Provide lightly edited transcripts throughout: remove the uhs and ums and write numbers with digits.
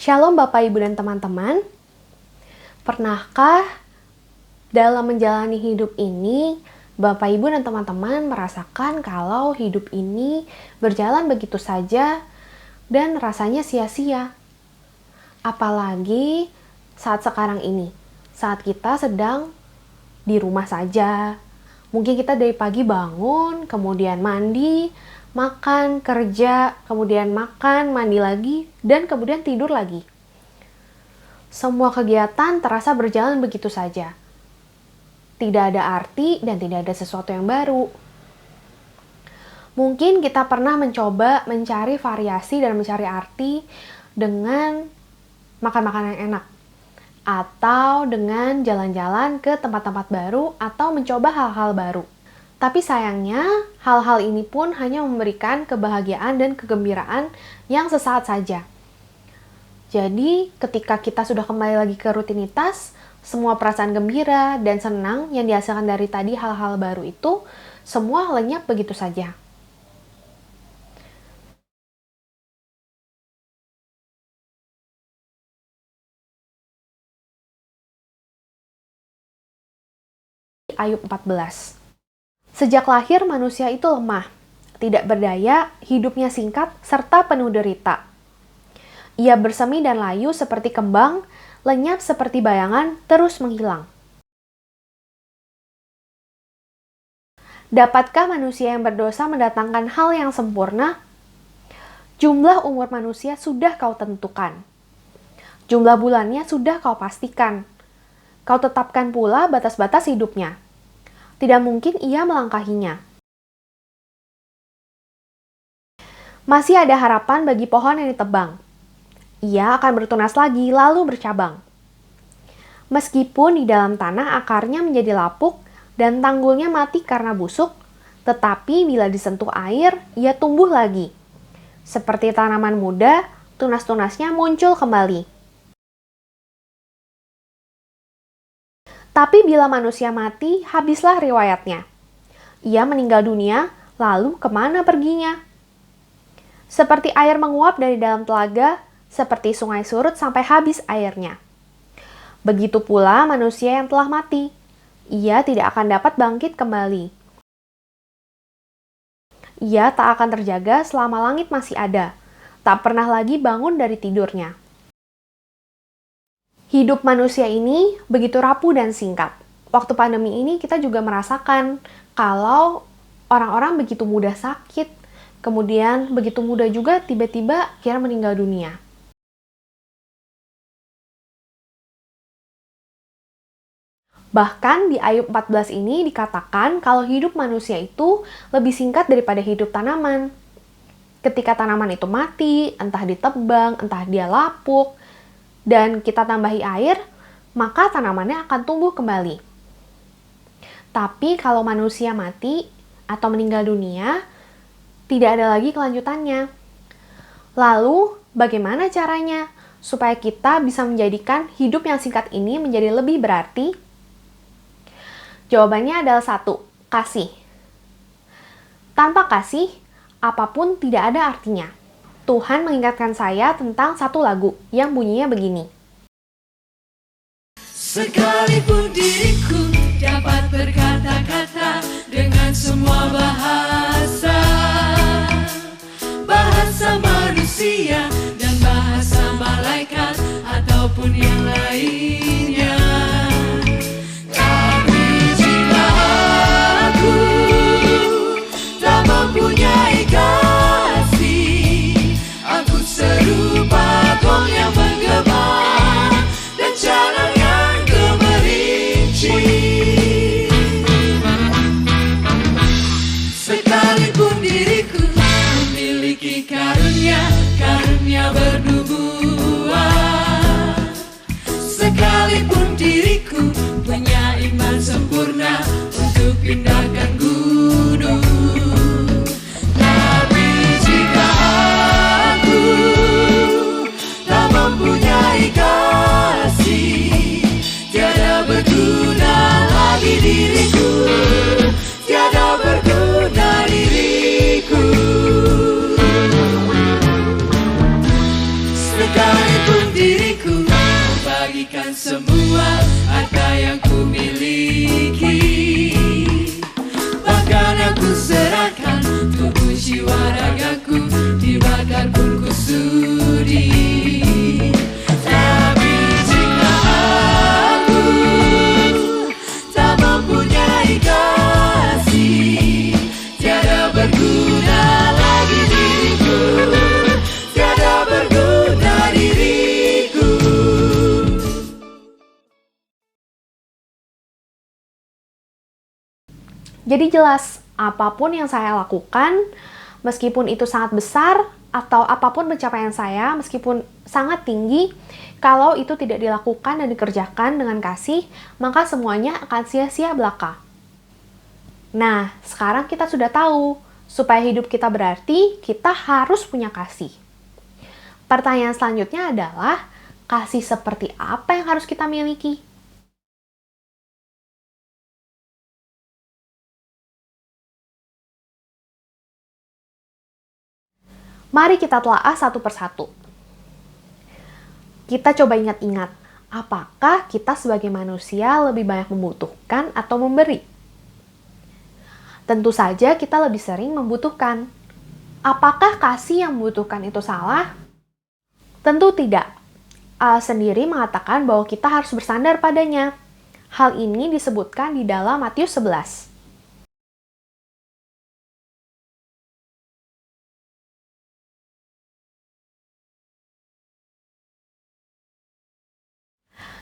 Shalom Bapak, Ibu, dan teman-teman. Pernahkah dalam menjalani hidup ini, Bapak, Ibu, dan teman-teman merasakan kalau hidup ini berjalan begitu saja dan rasanya sia-sia? Apalagi saat sekarang ini, saat kita sedang di rumah saja. Mungkin kita dari pagi bangun, kemudian mandi, makan, kerja, kemudian makan, mandi lagi, dan kemudian tidur lagi. Semua kegiatan terasa berjalan begitu saja. Tidak ada arti dan tidak ada sesuatu yang baru. Mungkin kita pernah mencoba mencari variasi dan mencari arti dengan makan makanan yang enak. Atau dengan jalan-jalan ke tempat-tempat baru atau mencoba hal-hal baru. Tapi sayangnya, hal-hal ini pun hanya memberikan kebahagiaan dan kegembiraan yang sesaat saja. Jadi, ketika kita sudah kembali lagi ke rutinitas, semua perasaan gembira dan senang yang dihasilkan dari tadi hal-hal baru itu, semua lenyap begitu saja. Ayub 14. Sejak lahir manusia itu lemah, tidak berdaya, hidupnya singkat, serta penuh derita. Ia bersemi dan layu seperti kembang, lenyap seperti bayangan, terus menghilang. Dapatkah manusia yang berdosa mendatangkan hal yang sempurna? Jumlah umur manusia sudah kau tentukan. Jumlah bulannya sudah kau pastikan. Kau tetapkan pula batas-batas hidupnya. Tidak mungkin ia melangkahinya. Masih ada harapan bagi pohon yang ditebang. Ia akan bertunas lagi lalu bercabang. Meskipun di dalam tanah akarnya menjadi lapuk dan tanggulnya mati karena busuk, tetapi bila disentuh air, ia tumbuh lagi. Seperti tanaman muda, tunas-tunasnya muncul kembali. Tapi bila manusia mati, habislah riwayatnya. Ia meninggal dunia, lalu kemana perginya? Seperti air menguap dari dalam telaga, seperti sungai surut sampai habis airnya. Begitu pula manusia yang telah mati. Ia tidak akan dapat bangkit kembali. Ia tak akan terjaga selama langit masih ada. Tak pernah lagi bangun dari tidurnya. Hidup manusia ini begitu rapuh dan singkat. Waktu pandemi ini kita juga merasakan kalau orang-orang begitu mudah sakit, kemudian begitu mudah juga tiba-tiba kira meninggal dunia. Bahkan di Ayub 14 ini dikatakan kalau hidup manusia itu lebih singkat daripada hidup tanaman. Ketika tanaman itu mati, entah ditebang, entah dia lapuk, dan kita tambahi air, maka tanamannya akan tumbuh kembali. Tapi kalau manusia mati atau meninggal dunia, tidak ada lagi kelanjutannya. Lalu, bagaimana caranya supaya kita bisa menjadikan hidup yang singkat ini menjadi lebih berarti? Jawabannya adalah satu, kasih. Tanpa kasih, apapun tidak ada artinya. Tuhan mengingatkan saya tentang satu lagu yang bunyinya begini. Sekalipun diriku dapat berkata-kata dengan semua bahasa, bahasa manusia dan bahasa malaikat ataupun yang lainnya. Tapi jika aku tak mempunyai serupa gong yang menggema dan jalan yang gemerinci. Sekalipun diriku memiliki karunia bernubuat, sekalipun diriku punya iman sempurna untuk pindahkan gunung. Mempunyai kasih, tiada berguna lagi diriku, tiada berguna diriku. Sekalipun berikan semua harta yang ku miliki. Bahkan aku serahkan tubuh jiwa ragaku, dibakar pun ku sudi. Tapi jika aku tak mempunyai kasih, tiada berguna lagi diriku, tiada berguna diriku. Jadi jelas, apapun yang saya lakukan, meskipun itu sangat besar, atau apapun pencapaian saya, meskipun sangat tinggi, kalau itu tidak dilakukan dan dikerjakan dengan kasih, maka semuanya akan sia-sia belaka. Nah, sekarang kita sudah tahu, supaya hidup kita berarti, kita harus punya kasih. Pertanyaan selanjutnya adalah, kasih seperti apa yang harus kita miliki? Mari kita telaah satu persatu. Kita coba ingat-ingat, apakah kita sebagai manusia lebih banyak membutuhkan atau memberi? Tentu saja kita lebih sering membutuhkan. Apakah kasih yang membutuhkan itu salah? Tentu tidak. Allah sendiri mengatakan bahwa kita harus bersandar padanya. Hal ini disebutkan di dalam Matius 11.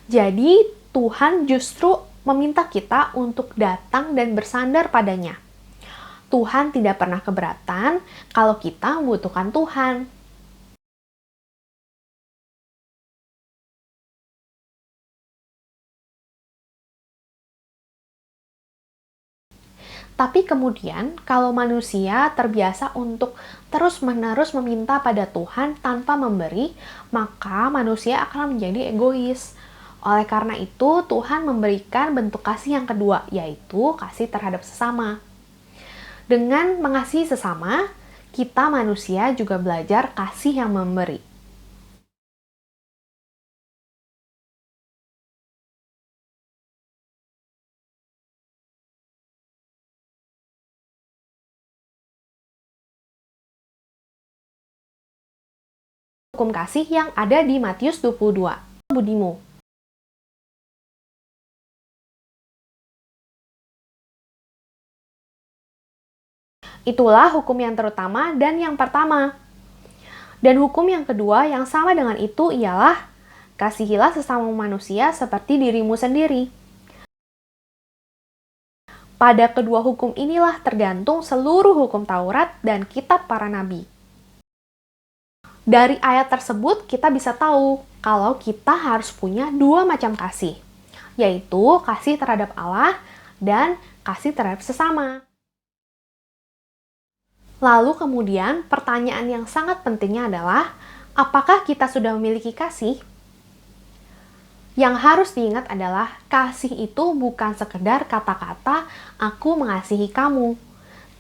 Jadi, Tuhan justru meminta kita untuk datang dan bersandar padanya. Tuhan tidak pernah keberatan kalau kita membutuhkan Tuhan. Tapi kemudian, kalau manusia terbiasa untuk terus-menerus meminta pada Tuhan tanpa memberi, maka manusia akan menjadi egois. Oleh karena itu, Tuhan memberikan bentuk kasih yang kedua, yaitu kasih terhadap sesama. Dengan mengasihi sesama, kita manusia juga belajar kasih yang memberi. Hukum kasih yang ada di Matius 22. Budimu. Itulah hukum yang terutama dan yang pertama. Dan hukum yang kedua yang sama dengan itu ialah, kasihilah sesama manusia seperti dirimu sendiri. Pada kedua hukum inilah tergantung seluruh hukum Taurat dan kitab para nabi. Dari ayat tersebut kita bisa tahu kalau kita harus punya dua macam kasih, yaitu kasih terhadap Allah dan kasih terhadap sesama. Lalu kemudian pertanyaan yang sangat pentingnya adalah, apakah kita sudah memiliki kasih? Yang harus diingat adalah kasih itu bukan sekedar kata-kata aku mengasihi kamu,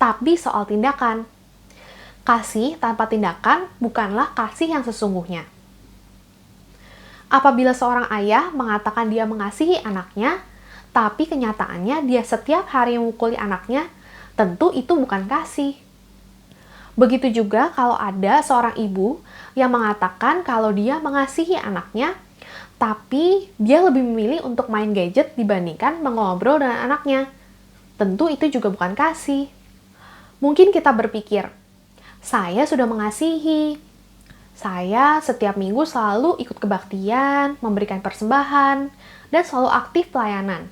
tapi soal tindakan. Kasih tanpa tindakan bukanlah kasih yang sesungguhnya. Apabila seorang ayah mengatakan dia mengasihi anaknya, tapi kenyataannya dia setiap hari memukuli anaknya, tentu itu bukan kasih. Begitu juga kalau ada seorang ibu yang mengatakan kalau dia mengasihi anaknya, tapi dia lebih memilih untuk main gadget dibandingkan mengobrol dengan anaknya. Tentu itu juga bukan kasih. Mungkin kita berpikir, saya sudah mengasihi. Saya setiap minggu selalu ikut kebaktian, memberikan persembahan, dan selalu aktif pelayanan.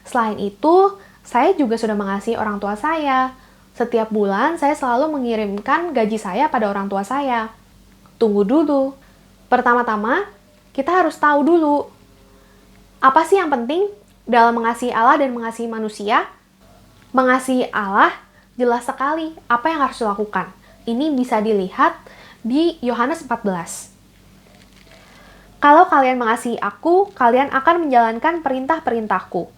Selain itu, saya juga sudah mengasihi orang tua saya. Setiap bulan saya selalu mengirimkan gaji saya pada orang tua saya. Tunggu dulu. Pertama-tama, kita harus tahu dulu, apa sih yang penting dalam mengasihi Allah dan mengasihi manusia? Mengasihi Allah, jelas sekali apa yang harus dilakukan. Ini bisa dilihat di Yohanes 14. Kalau kalian mengasihi aku, kalian akan menjalankan perintah-perintahku.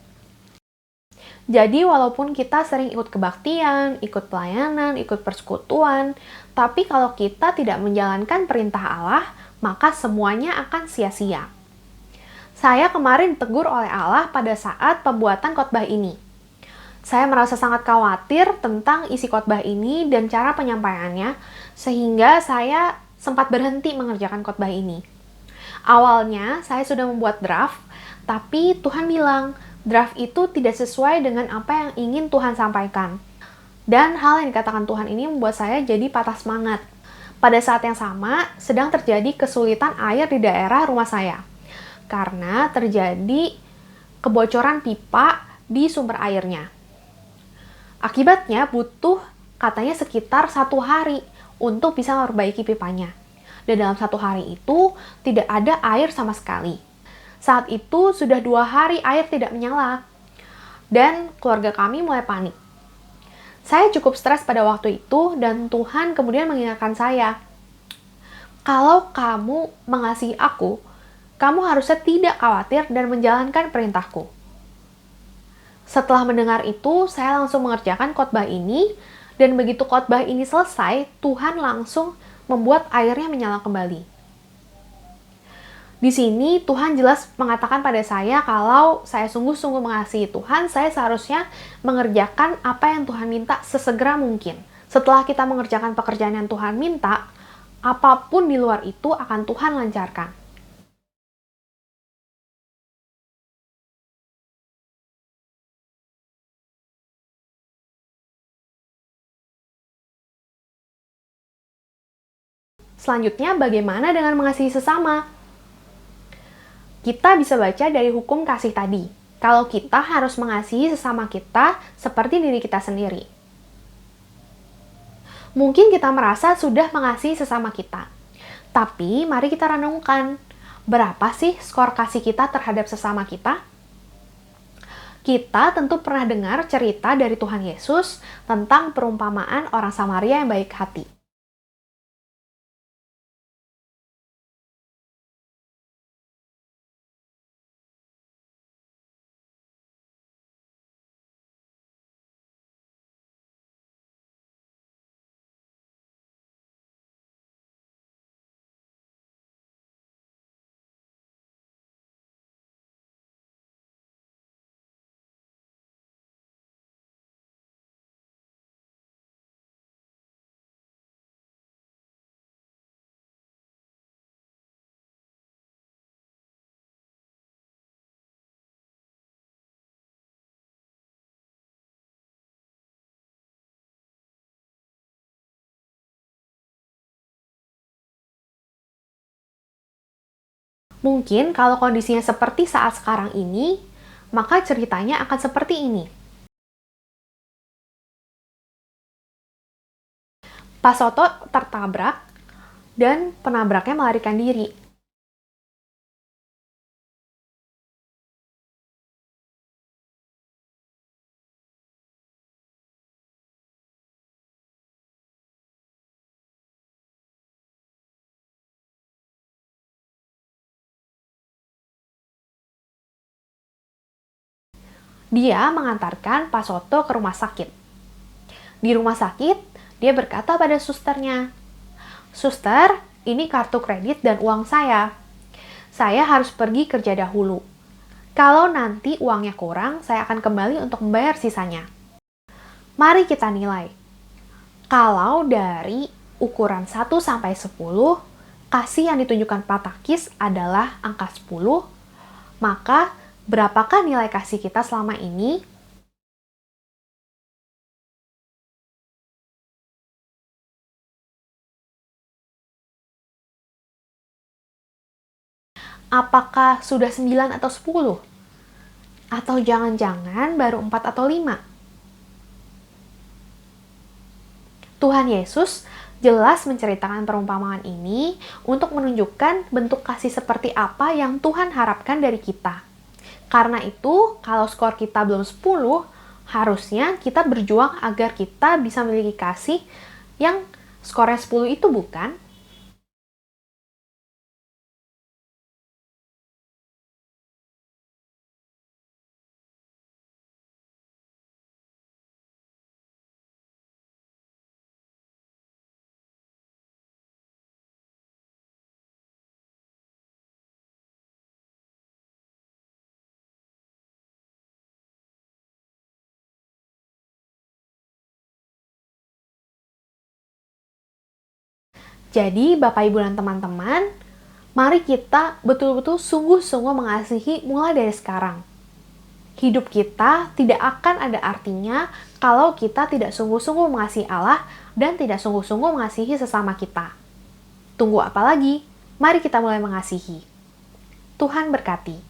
Jadi walaupun kita sering ikut kebaktian, ikut pelayanan, ikut persekutuan, tapi kalau kita tidak menjalankan perintah Allah, maka semuanya akan sia-sia. Saya kemarin ditegur oleh Allah pada saat pembuatan khotbah ini. Saya merasa sangat khawatir tentang isi khotbah ini dan cara penyampaiannya, sehingga saya sempat berhenti mengerjakan khotbah ini. Awalnya saya sudah membuat draft, tapi Tuhan bilang draft itu tidak sesuai dengan apa yang ingin Tuhan sampaikan. Dan hal yang dikatakan Tuhan ini membuat saya jadi patah semangat. Pada saat yang sama, sedang terjadi kesulitan air di daerah rumah saya. Karena terjadi kebocoran pipa di sumber airnya. Akibatnya butuh katanya sekitar 1 hari untuk bisa memperbaiki pipanya. Dan dalam 1 hari itu tidak ada air sama sekali. Saat itu sudah 2 hari air tidak menyala. Dan keluarga kami mulai panik. Saya cukup stres pada waktu itu dan Tuhan kemudian mengingatkan saya, kalau kamu mengasihi aku, kamu harusnya tidak khawatir dan menjalankan perintahku. Setelah mendengar itu, saya langsung mengerjakan khotbah ini, dan begitu khotbah ini selesai, Tuhan langsung membuat airnya menyala kembali. Di sini Tuhan jelas mengatakan pada saya kalau saya sungguh-sungguh mengasihi Tuhan, saya seharusnya mengerjakan apa yang Tuhan minta sesegera mungkin. Setelah kita mengerjakan pekerjaan yang Tuhan minta, apapun di luar itu akan Tuhan lancarkan. Selanjutnya, bagaimana dengan mengasihi sesama? Kita bisa baca dari hukum kasih tadi, kalau kita harus mengasihi sesama kita seperti diri kita sendiri. Mungkin kita merasa sudah mengasihi sesama kita, tapi mari kita renungkan, berapa sih skor kasih kita terhadap sesama kita? Kita tentu pernah dengar cerita dari Tuhan Yesus tentang perumpamaan orang Samaria yang baik hati. Mungkin kalau kondisinya seperti saat sekarang ini, maka ceritanya akan seperti ini. Pak Soto tertabrak dan penabraknya melarikan diri. Dia mengantarkan Pak Soto ke rumah sakit. Di rumah sakit, dia berkata pada susternya, "Suster, ini kartu kredit dan uang saya. Saya harus pergi kerja dahulu. Kalau nanti uangnya kurang, saya akan kembali untuk membayar sisanya." Mari kita nilai. Kalau dari ukuran 1 sampai 10, kasih yang ditunjukkan Pak Takis adalah angka 10, maka berapakah nilai kasih kita selama ini? Apakah sudah 9 atau 10? Atau jangan-jangan baru 4 atau 5? Tuhan Yesus jelas menceritakan perumpamaan ini untuk menunjukkan bentuk kasih seperti apa yang Tuhan harapkan dari kita. Karena itu, kalau skor kita belum 10, harusnya kita berjuang agar kita bisa memiliki kasih yang skornya 10 itu, bukan? Jadi, Bapak, Ibu, dan teman-teman, mari kita betul-betul sungguh-sungguh mengasihi mulai dari sekarang. Hidup kita tidak akan ada artinya kalau kita tidak sungguh-sungguh mengasihi Allah dan tidak sungguh-sungguh mengasihi sesama kita. Tunggu apa lagi? Mari kita mulai mengasihi. Tuhan berkati.